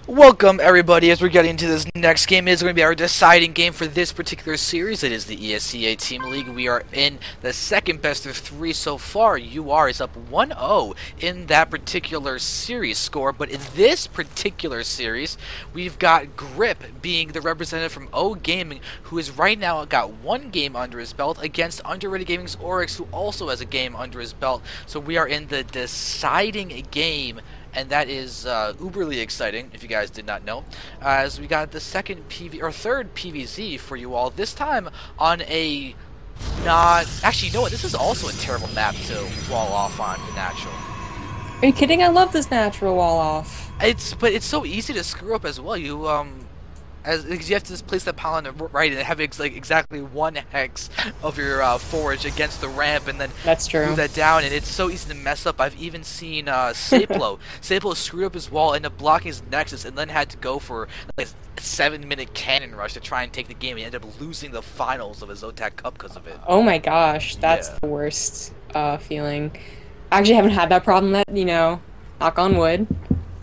Welcome everybody as we're getting into this next game. It is going to be our deciding game for this particular series. It is the ESEA Team League. We are in the second best of three so far. UR is up 1-0 in that particular series score, but in this particular series, we've got Grippe being the representative from oGaming, who is right now got one game under his belt against Underrated Gaming's Aurex, who also has a game under his belt. So we are in the deciding game, and that is uberly exciting, if you guys did not know, as we got the third PVZ for you all, this time on a actually, you know what, this is also a terrible map to wall off on the natural. Are you kidding? I love this natural wall off. But it's so easy to screw up as well. Because you have to just place that pile on the right and have exactly one hex of your forge against the ramp, and then That's true. move that down, and it's so easy to mess up. I've even seen Saplo. Saplo screwed up his wall, ended up blocking his nexus, and then had to go for like a 7-minute cannon rush to try and take the game. He ended up losing the finals of his Zotac Cup because of it. Oh my gosh, that's the worst feeling. I actually haven't had that problem yet, knock on wood.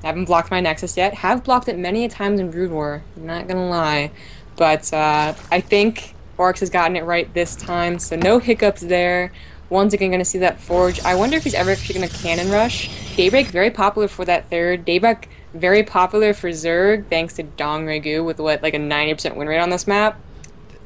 Haven't blocked my Nexus yet. Have blocked it many a times in Brood War, not gonna lie. But I think Aurex has gotten it right this time, so no hiccups there. Once again, gonna see that Forge. I wonder if he's ever actually gonna Cannon Rush. Daybreak, very popular for that third. Daybreak, very popular for Zerg, thanks to Dong Regu with like a 90% win rate on this map.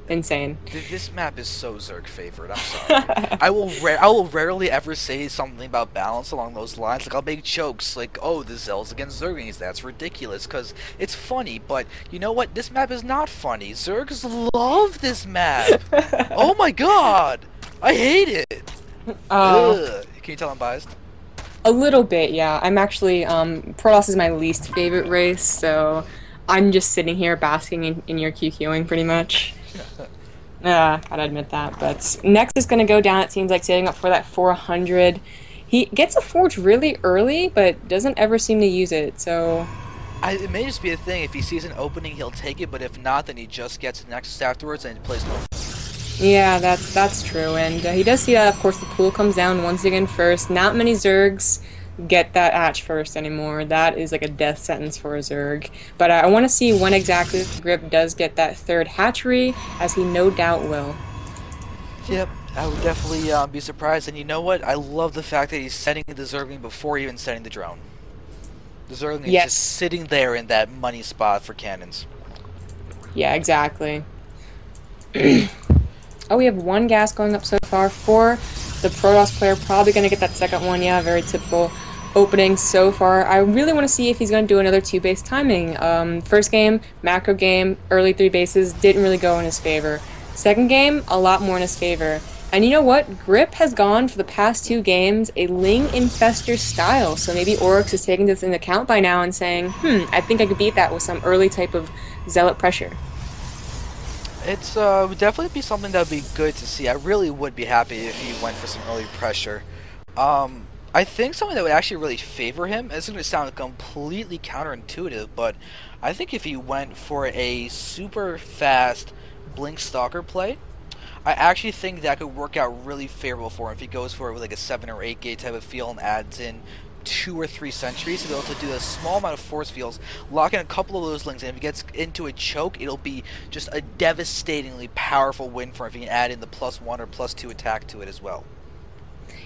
Insane. This map is so Zerg favorite. I'm sorry. I will rarely ever say something about balance along those lines. Like, I'll make jokes like, "Oh, the Zell's against Zerglings. That's ridiculous," because it's funny. But you know what? This map is not funny. Zergs love this map. Oh my god, I hate it. Ugh. Can you tell I'm biased? A little bit, yeah. I'm actually Protoss is my least favorite race, so I'm just sitting here basking in your QQing pretty much. Gotta admit that. But next is going to go down, it seems like, setting up for that 400. He gets a forge really early, but doesn't ever seem to use it, so... It may just be a thing. If he sees an opening, he'll take it, but if not, then he just gets the Nexus afterwards and he plays no. Yeah, that's true, and he does see that, of course, the pool comes down once again first. Not many Zergs get that hatch first anymore. That is like a death sentence for a Zerg. But I want to see when exactly Grippe does get that third hatchery, as he no doubt will. Yep, I would definitely be surprised. And you know what? I love the fact that he's setting the Zergling before even setting the drone. The Zergling is just sitting there in that money spot for cannons. Yeah, exactly. Oh, we have one gas going up so far for the Protoss player. Probably going to get that second one. Yeah, very typical opening so far. I really want to see if he's going to do another 2-base timing. First game, macro game, early 3 bases, didn't really go in his favor. Second game, a lot more in his favor. And you know what? Grippe has gone for the past 2 games a Ling Infester style. So maybe Aurex is taking this into account by now and saying, I think I could beat that with some early type of zealot pressure. It's would definitely be something that would be good to see. I really would be happy if he went for some early pressure. I think something that would actually really favor him, it's going to sound completely counterintuitive, but I think if he went for a super fast Blink Stalker play, I actually think that could work out really favorable for him if he goes for it with like a 7 or 8 gate type of feel and adds in 2 or 3 sentries to be able to do a small amount of force fields, lock in a couple of those links, and if he gets into a choke, it'll be just a devastatingly powerful win for him if he can add in the +1 or +2 attack to it as well.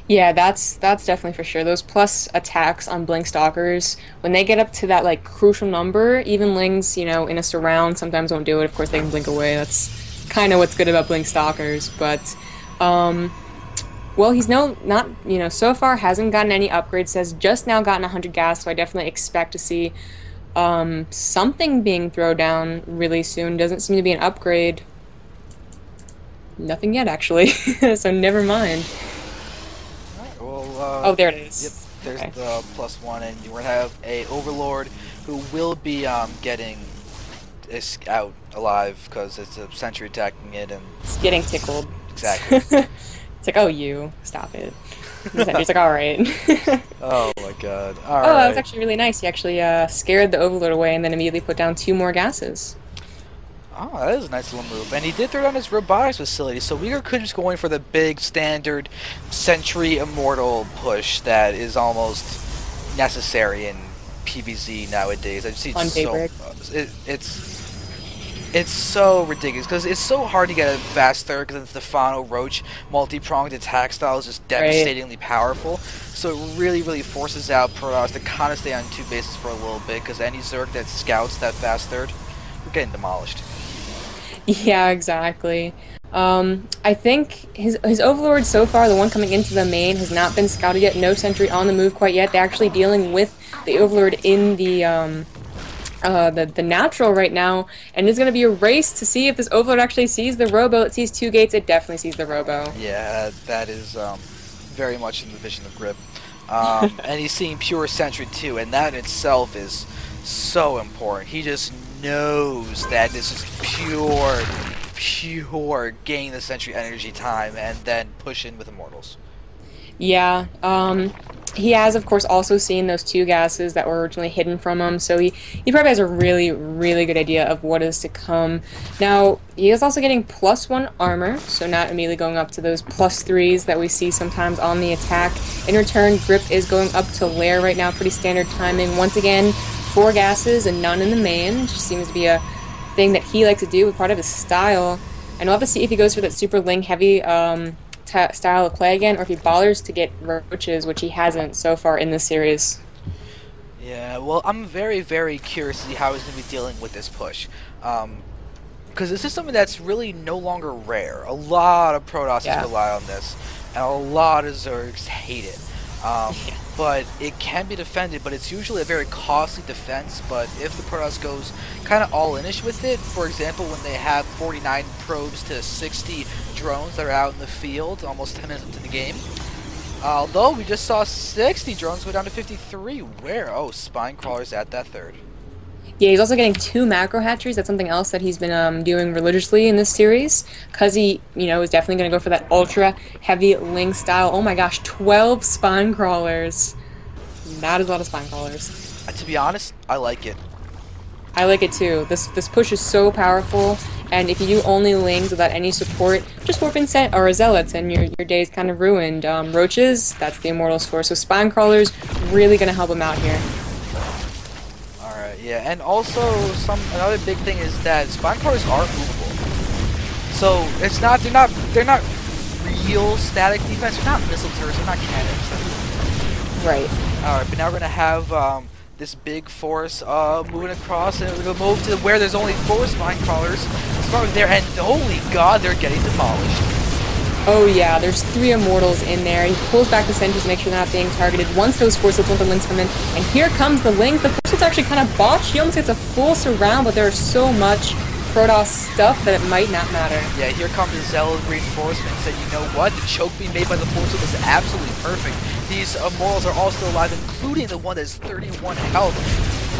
Yeah, that's definitely for sure. Those plus attacks on Blink Stalkers, when they get up to that like crucial number, even Lings, in a surround sometimes won't do it. Of course, they can blink away. That's kind of what's good about Blink Stalkers. But, well, he's not so far hasn't gotten any upgrades. Has just now gotten 100 gas, so I definitely expect to see something being thrown down really soon. Doesn't seem to be an upgrade. Nothing yet, actually. So never mind. Oh, there it is. Yep, there's the +1, and you're going to have a Overlord who will be getting out alive because it's a sentry attacking it, and it's getting tickled. Exactly. It's like, oh, you stop it. The sentry's like, all right. Oh my god. All right. That was actually really nice. He actually scared the Overlord away and then immediately put down 2 more gases. Oh, that is a nice little move. And he did throw down his robotics facility, so we could just go in for the big standard Sentry Immortal push that is almost necessary in PvZ nowadays. I've seen On so Daybreak. it's so ridiculous because it's so hard to get a fast third because the Stefano Roach multi-pronged attack style is just devastatingly powerful. So it really, really forces out Protoss to kind of stay on two bases for a little bit because any Zerg that scouts that fast third, we're getting demolished. Yeah, exactly. I think his Overlord so far, the one coming into the main, has not been scouted yet. No sentry on the move quite yet. They're actually dealing with the Overlord in the natural right now, and it's going to be a race to see if this Overlord actually sees the Robo. It sees two gates. It definitely sees the Robo. Yeah, that is very much in the vision of Grippe. And he's seeing pure sentry too, and that in itself is so important. He just knows that this is pure gain the sentry energy time and then push in with Immortals. Yeah, he has, of course, also seen those two gases that were originally hidden from him, so he probably has a really, really good idea of what is to come. Now, he is also getting +1 armor, so not immediately going up to those +3s that we see sometimes on the attack. In return, Grippe is going up to Lair right now, pretty standard timing. Once again, 4 gases and none in the main, which seems to be a thing that he likes to do, part of his style. And we'll have to see if he goes for that super Ling heavy style of play again, or if he bothers to get roaches, which he hasn't so far in this series. Yeah, well, I'm very, very curious to see how he's going to be dealing with this push. Because this is something that's really no longer rare. A lot of Protosses rely on this, and a lot of Zergs hate it. But it can be defended, but it's usually a very costly defense. But if the Protoss goes kind of all-inish with it, for example, when they have 49 probes to 60 drones that are out in the field almost 10 minutes into the game. Although we just saw 60 drones go down to 53. Where? Oh, Spine Crawler's at that third. Yeah, he's also getting 2 macro hatcheries. That's something else that he's been doing religiously in this series, because he, is definitely going to go for that ultra heavy Ling style. Oh my gosh, 12 spine crawlers. That is a lot of spine crawlers. To be honest, I like it. I like it too. This push is so powerful, and if you do only Lings without any support, just warping set or Zealots, and your day's kind of ruined. Roaches, that's the Immortals for. So spine crawlers really going to help him out here. Yeah, and also another big thing is that spine crawlers are movable. So it's not they're not real static defense. They're not missile turrets. They're not cannons. Right. All right, but now we're gonna have this big force moving across, and we're gonna move to where there's only 4 spine crawlers. Start there, and holy God, they're getting demolished. Oh yeah, there's 3 Immortals in there. He pulls back the sentries to make sure they're not being targeted. Once those forces with the Lings come in, and here comes the Lings. The first one's actually kind of botched. He almost gets a full surround, but there's so much Protoss stuff that it might not matter. Yeah, here comes the Zealot reinforcements, and you know what? The choke being made by the force was absolutely perfect. These Immortals are all still alive, including the one that's 31 health,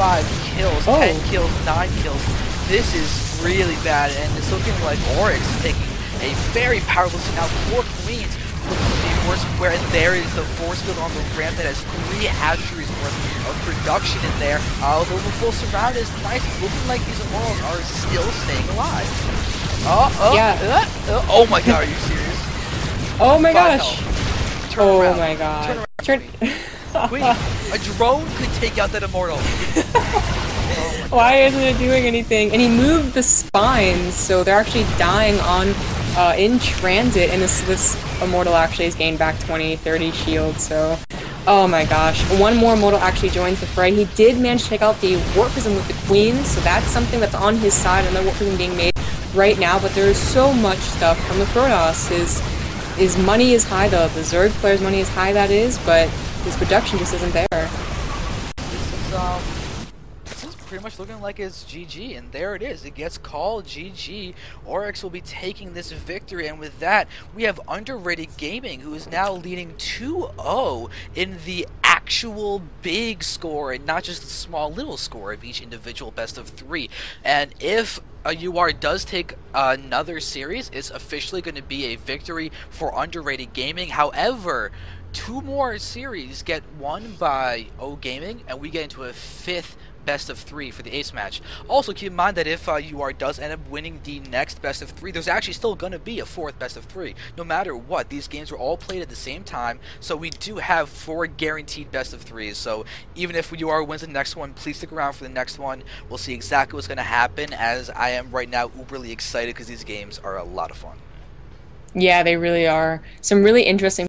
5 kills, 10 kills, 9 kills. This is really bad, and it's looking like Aurex is taking a very powerful team now. 4 queens looking to be worse, where there is the force field on the ramp that has 3 hatcheries worth of production in there. Although the full surround is nice, it's looking like these Immortals are still staying alive. Oh my God, are you serious? Oh my gosh. Turn around. My God. Queen, a drone could take out that Immortal. Why isn't it doing anything? And he moved the spines, so they're actually dying on in transit, and this Immortal actually has gained back 20-30 shield, so oh my gosh. One more Immortal actually joins the fray. He did manage to take out the Warp Prism with the Queens, so that's something that's on his side, and the Warp Prism being made right now, but there's so much stuff from the Protoss. His money is high, the Zerg player's money is high, that is, but his production just isn't there. This is pretty much looking like it's GG, and there it is. It gets called GG. Aurex will be taking this victory, and with that, we have Underrated Gaming, who is now leading 2-0 in the actual big score, and not just the small little score of each individual best of 3. And if a UR does take another series, it's officially going to be a victory for Underrated Gaming. However, 2 more series get won by oGaming, and we get into a 5th best of 3 for the ace match. Also, keep in mind that if UR does end up winning the next best of 3, there's actually still going to be a 4th best of 3. No matter what, these games were all played at the same time, so we do have 4 guaranteed best of 3s. So even if UR wins the next one, please stick around for the next one. We'll see exactly what's going to happen, as I am right now uberly excited because these games are a lot of fun. Yeah, they really are. Some really interesting